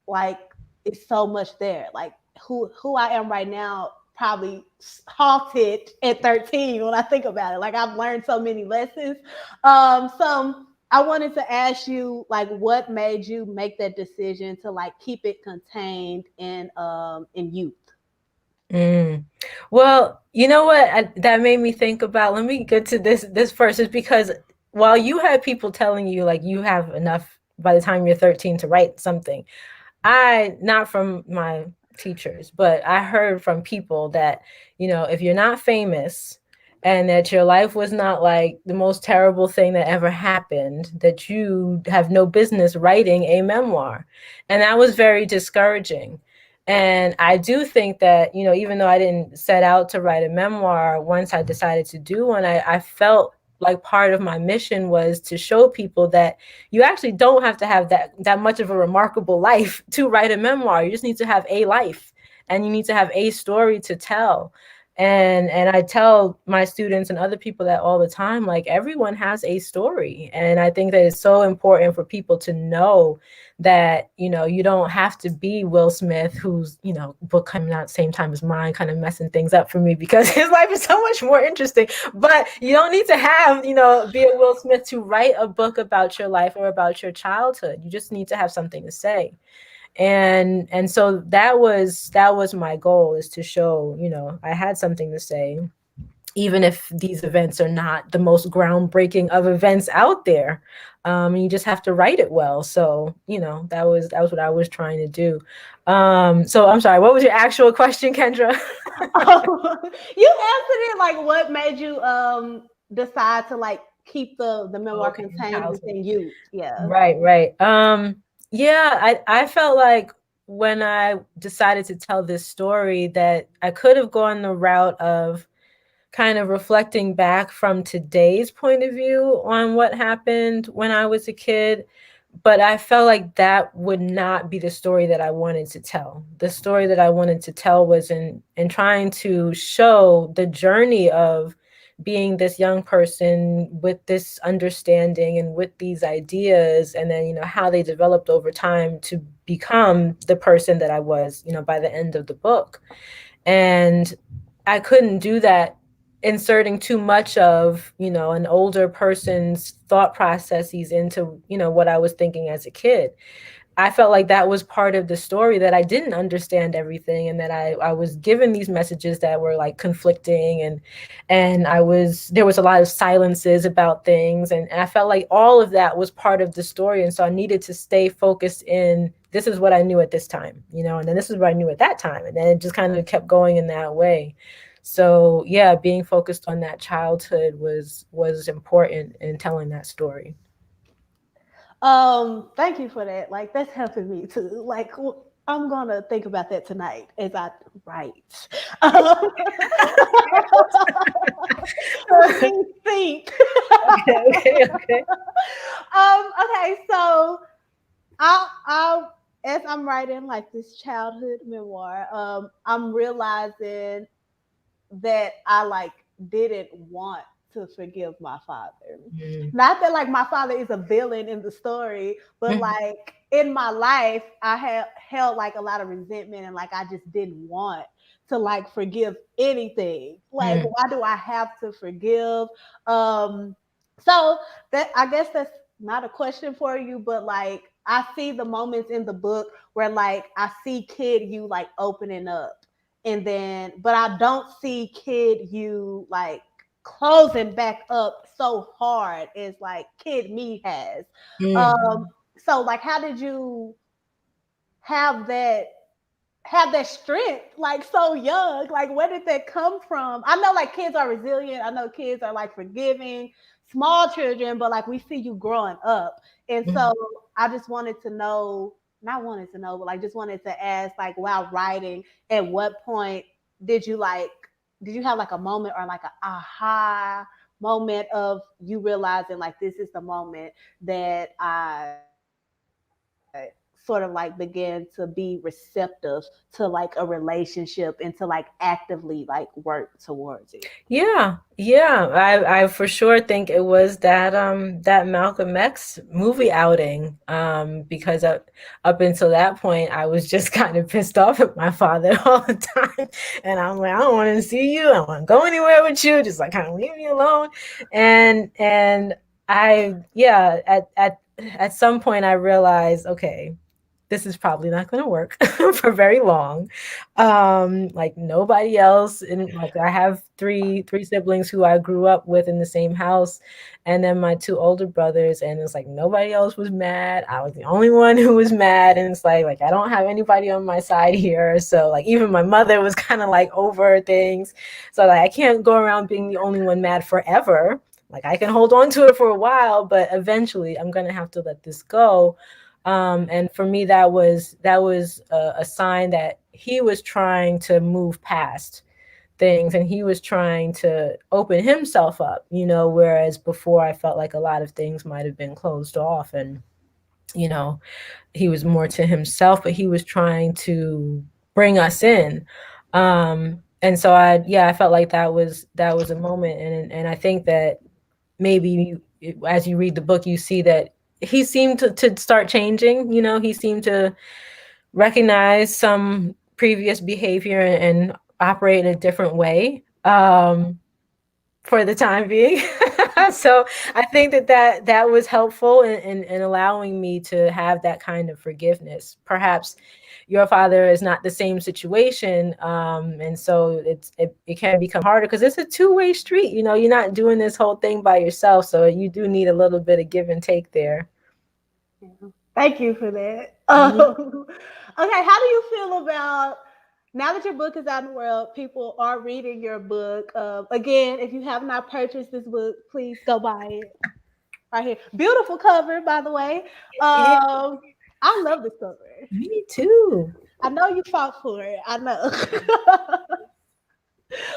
like it's so much there. Like who I am right now probably halted at 13 when I think about it. Like I've learned so many lessons. So I wanted to ask you, like, what made you make that decision to like keep it contained in youth? Well, you know what that made me think about. Let me get to this first, is because while you had people telling you like you have enough by the time you're 13 to write something, not from my teachers, but I heard from people that, if you're not famous and that your life was not like the most terrible thing that ever happened, that you have no business writing a memoir. And that was very discouraging. And I do think that, even though I didn't set out to write a memoir, once I decided to do one, I felt like part of my mission was to show people that you actually don't have to have that much of a remarkable life to write a memoir. You just need to have a life, and you need to have a story to tell. And I tell my students and other people that all the time, like everyone has a story. And I think that it's so important for people to know that, you don't have to be Will Smith, whose, book coming out at the same time as mine, kind of messing things up for me because his life is so much more interesting. But you don't need to have, be a Will Smith to write a book about your life or about your childhood. You just need to have something to say. And so that was my goal, is to show, I had something to say, even if these events are not the most groundbreaking of events out there. You just have to write it well. So, that was what I was trying to do. So I'm sorry, what was your actual question, Kendra? You answered it. Like, what made you decide to like keep the memoir contained within you? Yeah. Right. Yeah, I felt like when I decided to tell this story that I could have gone the route of kind of reflecting back from today's point of view on what happened when I was a kid. But I felt like that would not be the story that I wanted to tell. The story that I wanted to tell was in trying to show the journey of being this young person with this understanding and with these ideas, and then, how they developed over time to become the person that I was, by the end of the book. And I couldn't do that inserting too much of, an older person's thought processes into, what I was thinking as a kid. I felt like that was part of the story, that I didn't understand everything, and that I was given these messages that were like conflicting, and there was a lot of silences about things, and I felt like all of that was part of the story. And so I needed to stay focused in, this is what I knew at this time, and then this is what I knew at that time, and then it just kind of kept going in that way. So yeah, being focused on that childhood was important in telling that story. Thank you for that. Like, that's helping me too. Like, I'm gonna think about that tonight as I write. Think. Okay. Okay, so I as I'm writing like this childhood memoir, I'm realizing that I like didn't want to forgive my father. Not that like my father is a villain in the story, but like in my life, I have held like a lot of resentment, and like I just didn't want to like forgive anything. Like, why do I have to forgive? So that, I guess that's not a question for you, but like I see the moments in the book where like I see kid you like opening up, and then but I don't see kid you like closing back up so hard as like kid me has. So like, how did you have that strength like so young? Like, where did that come from? I know like kids are resilient, I know kids are like forgiving, small children, but like we see you growing up. And so I just wanted to know, not wanted to know, but like just wanted to ask, like, while writing, at what point did you have like a moment or like an aha moment of you realizing like this is the moment that I sort of like began to be receptive to like a relationship and to like actively like work towards it? Yeah. I for sure think it was that Malcolm X movie outing. Because up until that point, I was just kind of pissed off at my father all the time, and I'm like, I don't want to see you. I don't want to go anywhere with you. Just like, kind of leave me alone. And I yeah at some point I realized, okay, this is probably not going to work for very long. Like nobody else, and like I have three siblings who I grew up with in the same house, and then my two older brothers, and it's like nobody else was mad. I was the only one who was mad, and it's like I don't have anybody on my side here. So like even my mother was kind of like over things. So like I can't go around being the only one mad forever. Like I can hold on to it for a while, but eventually I'm gonna have to let this go. And for me, that was a sign that he was trying to move past things, and he was trying to open himself up, whereas before I felt like a lot of things might have been closed off, and he was more to himself, but he was trying to bring us in. And so I felt like that was a moment, and I think that maybe as you read the book, you see that he seemed to start changing. He seemed to recognize some previous behavior and operate in a different way, for the time being. So I think that was helpful in allowing me to have that kind of forgiveness. Perhaps your father is not the same situation, and so it can become harder because it's a two-way street. You're not doing this whole thing by yourself, so you do need a little bit of give and take there. Thank you for that. Okay, how do you feel about now that your book is out in the world, people are reading your book? Again, if you have not purchased this book, please go buy it. Right here. Beautiful cover, by the way. I love this cover. Me too. I know you fought for it. I know.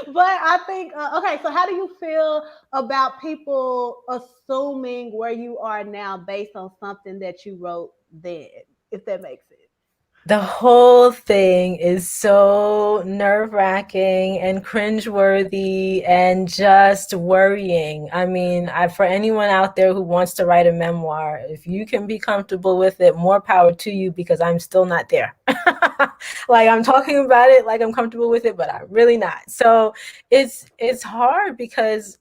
But I think, okay, so how do you feel about people assuming where you are now based on something that you wrote then, if that makes sense? The whole thing is so nerve-wracking and cringeworthy and just worrying. I mean, for anyone out there who wants to write a memoir, if you can be comfortable with it, more power to you, because I'm still not there. Like, I'm talking about it like I'm comfortable with it, but I'm really not. So it's hard, because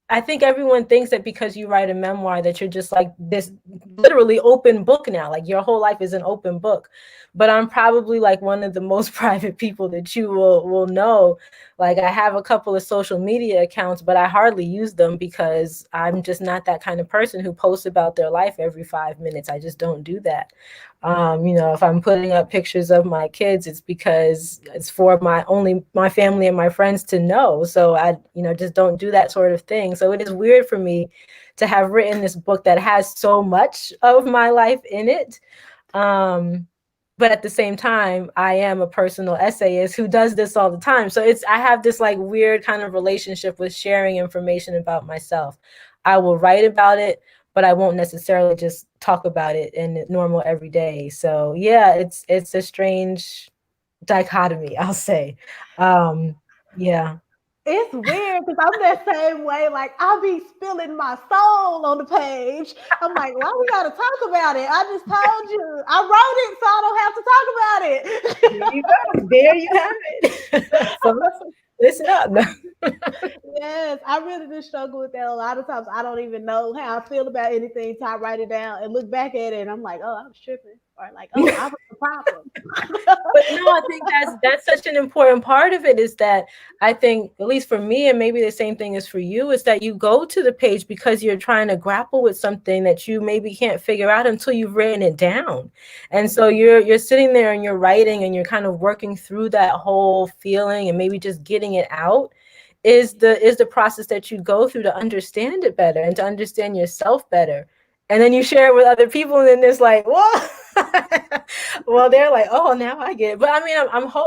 I think everyone thinks that because you write a memoir that you're just like this literally open book now, like your whole life is an open book. But I'm probably like one of the most private people that you will know. Like, I have a couple of social media accounts, but I hardly use them because I'm just not that kind of person who posts about their life every 5 minutes. I just don't do that. If I'm putting up pictures of my kids, it's because it's for my family and my friends to know. So I, just don't do that sort of thing. So it is weird for me to have written this book that has so much of my life in it. But at the same time, I am a personal essayist who does this all the time. So I have this like weird kind of relationship with sharing information about myself. I will write about it, but I won't necessarily just talk about it in normal everyday. So yeah, it's a strange dichotomy, I'll say. Yeah. It's weird because I'm that same way. Like, I'll be spilling my soul on the page. I'm like, why we gotta talk about it? I just told you. I wrote it, so I don't have to talk about it. There you go. There you have it. So listen up. Yes, I really do struggle with that. A lot of times I don't even know how I feel about anything until I write it down and look back at it and I'm like, oh, I was tripping. Or like, oh, I was the problem. But no, I think that's such an important part of it, is that I think, at least for me, and maybe the same thing is for you, is that you go to the page because you're trying to grapple with something that you maybe can't figure out until you've written it down. And so you're sitting there and you're writing and you're kind of working through that whole feeling, and maybe just getting it out is the process that you go through to understand it better and to understand yourself better. And then you share it with other people, and then it's like, whoa. Well, they're like, oh, now I get it. But I mean,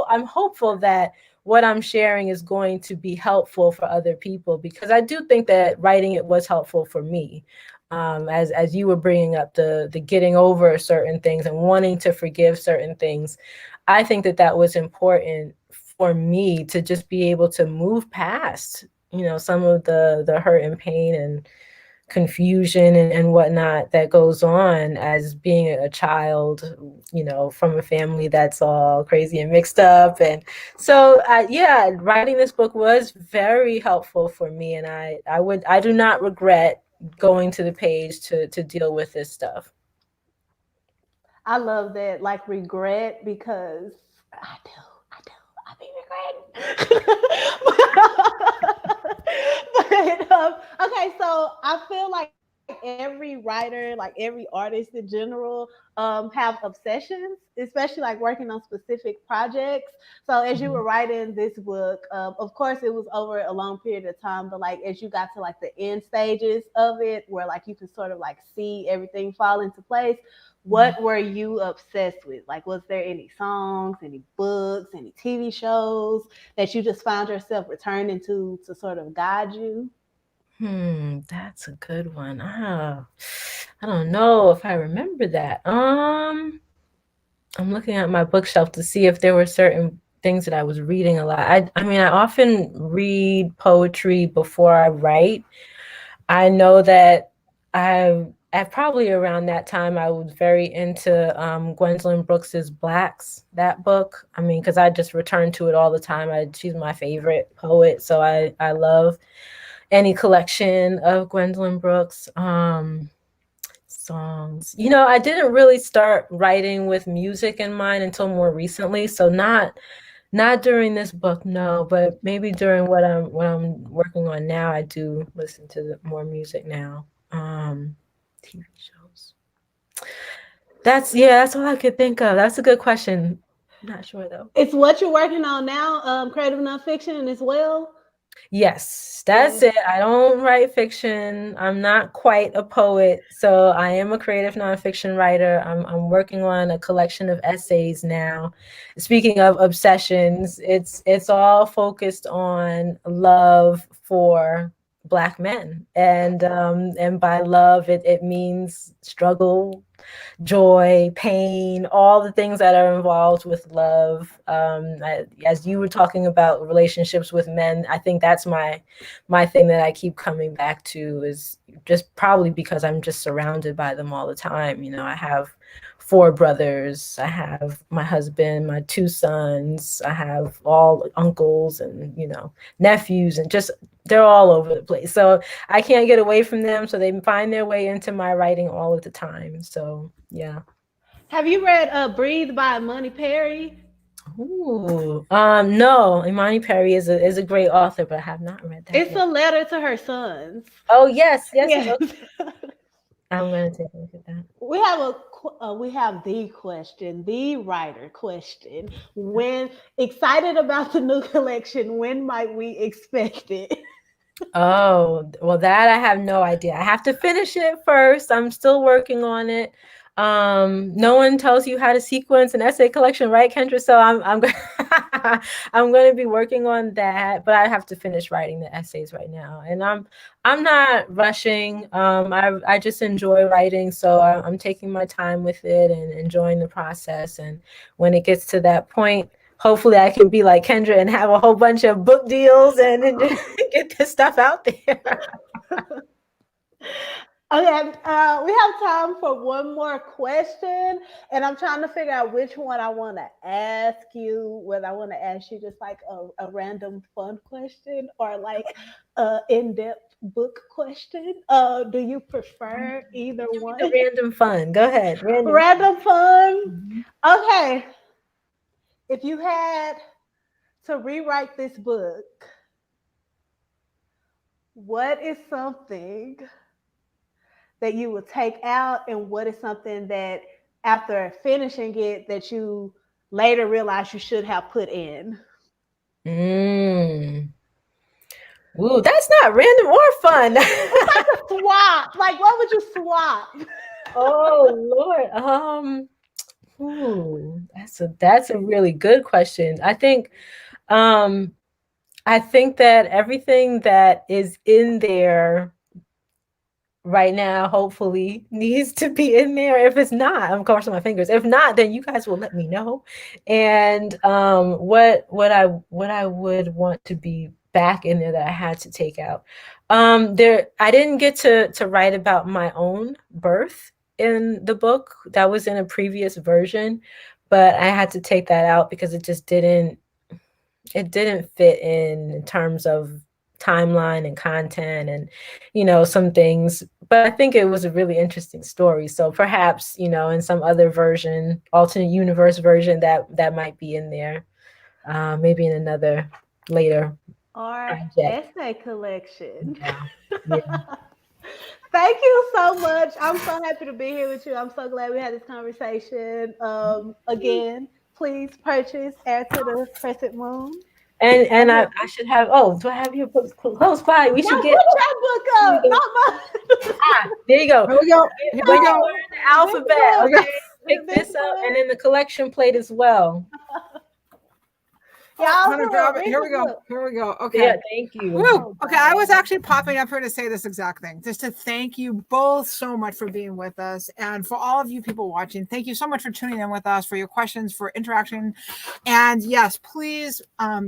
I'm hopeful that what I'm sharing is going to be helpful for other people, because I do think that writing it was helpful for me. As you were bringing up the getting over certain things and wanting to forgive certain things, I think that was important for me to just be able to move past, some of the hurt and pain and confusion and whatnot that goes on as being a child, from a family that's all crazy and mixed up. And so, yeah, writing this book was very helpful for me. And I do not regret going to the page to deal with this stuff. I love that, like, regret, because I do. I be regretting. Okay, so I feel like every writer, like every artist in general, have obsessions, especially like working on specific projects. So as you were writing this book, of course it was over a long period of time, but like as you got to like the end stages of it, where like you can sort of like see everything fall into place, what were you obsessed with? Like, was there any songs, any books, any TV shows that you just found yourself returning to sort of guide you? That's a good one. I don't know if I remember that. I'm looking at my bookshelf to see if there were certain things that I was reading a lot. I mean, I often read poetry before I write. I know that at probably around that time, I was very into Gwendolyn Brooks's Blacks, that book. I mean, because I just return to it all the time. She's my favorite poet, so I love any collection of Gwendolyn Brooks. Songs. I didn't really start writing with music in mind until more recently. So not during this book, no, but maybe during what I'm working on now, I do listen to more music now. TV shows. That's all I could think of. That's a good question. I'm not sure though. It's what you're working on now, creative nonfiction as well. Yes, that's it. I don't write fiction. I'm not quite a poet, so I am a creative nonfiction writer. I'm working on a collection of essays now. Speaking of obsessions, it's all focused on love for Black men. And by love, it means struggle, joy, pain, all the things that are involved with love. As you were talking about relationships with men, I think that's my thing that I keep coming back to, is just probably because I'm just surrounded by them all the time. You know, I have 4 brothers, I have my husband, my 2 sons, I have all uncles and, you know, nephews, and just they're all over the place. So I can't get away from them. So they find their way into my writing all of the time. So yeah. Have you read Breathe by Imani Perry? Ooh, no, Imani Perry is a great author, but I have not read that It's yet. a letter to her sons. Oh yes. Yes. I'm gonna take a look at that. We have the question, the writer question. When excited about the new collection, when might we expect it? Oh, well, that I have no idea. I have to finish it first. I'm still working on it. No one tells you how to sequence an essay collection, right, Kendra? So I'm I'm going to be working on that, but I have to finish writing the essays right now, and I'm not rushing. I just enjoy writing, so I'm taking my time with it and enjoying the process. And when it gets to that point, hopefully I can be like Kendra and have a whole bunch of book deals and get this stuff out there. Okay, we have time for one more question, and I'm trying to figure out which one I want to ask you. Whether I want to ask you just like a random fun question or like a in-depth book question. Do you prefer either one? Random fun. Go ahead. Random fun. Okay. If you had to rewrite this book, what is something that you would take out, and what is something that after finishing it that you later realize you should have put in? Ooh, that's not random or fun. It's like a swap. Like, what would you swap? Oh Lord. Ooh, that's a really good question. I think that everything that is in there right now hopefully needs to be in there. If it's not, I'm crossing my fingers. If not, then you guys will let me know. And what I would want to be back in there that I had to take out. I didn't get to write about my own birth in the book. That was in a previous version, but I had to take that out because it just didn't fit in terms of timeline and content and, you know, some things. But I think it was a really interesting story. So perhaps, you know, in some other version, alternate universe version, that might be in there, maybe in another later Or project. essay collection. Yeah. Thank you so much. I'm so happy to be here with you. I'm so glad we had this conversation. Again, please purchase Heir to the Crescent Moon. And I should have, do I have your books close by? We should get put your book up. Not mine. There you go. Here we go. Here we go. Learn the alphabet. Okay. Pick this up and then the collection plate as well. Yeah, here we go. Here we go. Okay. Yeah, thank you. Woo. Okay, I was actually popping up here to say this exact thing, just to thank you both so much for being with us, and for all of you people watching. Thank you so much for tuning in with us, for your questions, for interaction, and yes, please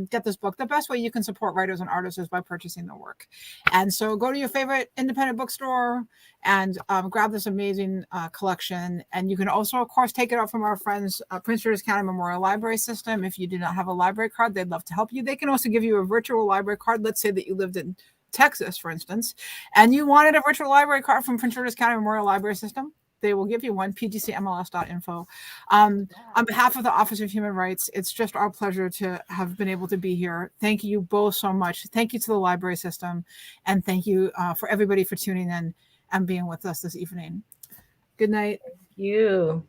get this book. The best way you can support writers and artists is by purchasing their work, and so go to your favorite independent bookstore and grab this amazing collection. And you can also, of course, take it out from our friends, Prince George's County Memorial Library System. If you do not have a library card, they'd love to help you. They can also give you a virtual library card. Let's say that you lived in Texas, for instance, and you wanted a virtual library card from Prince George's County Memorial Library System. They will give you one, pgcmls.info. On behalf of the Office of Human Rights, it's just our pleasure to have been able to be here. Thank you both so much. Thank you to the library system, and thank you for everybody for tuning in and being with us this evening. Good night. Thank you.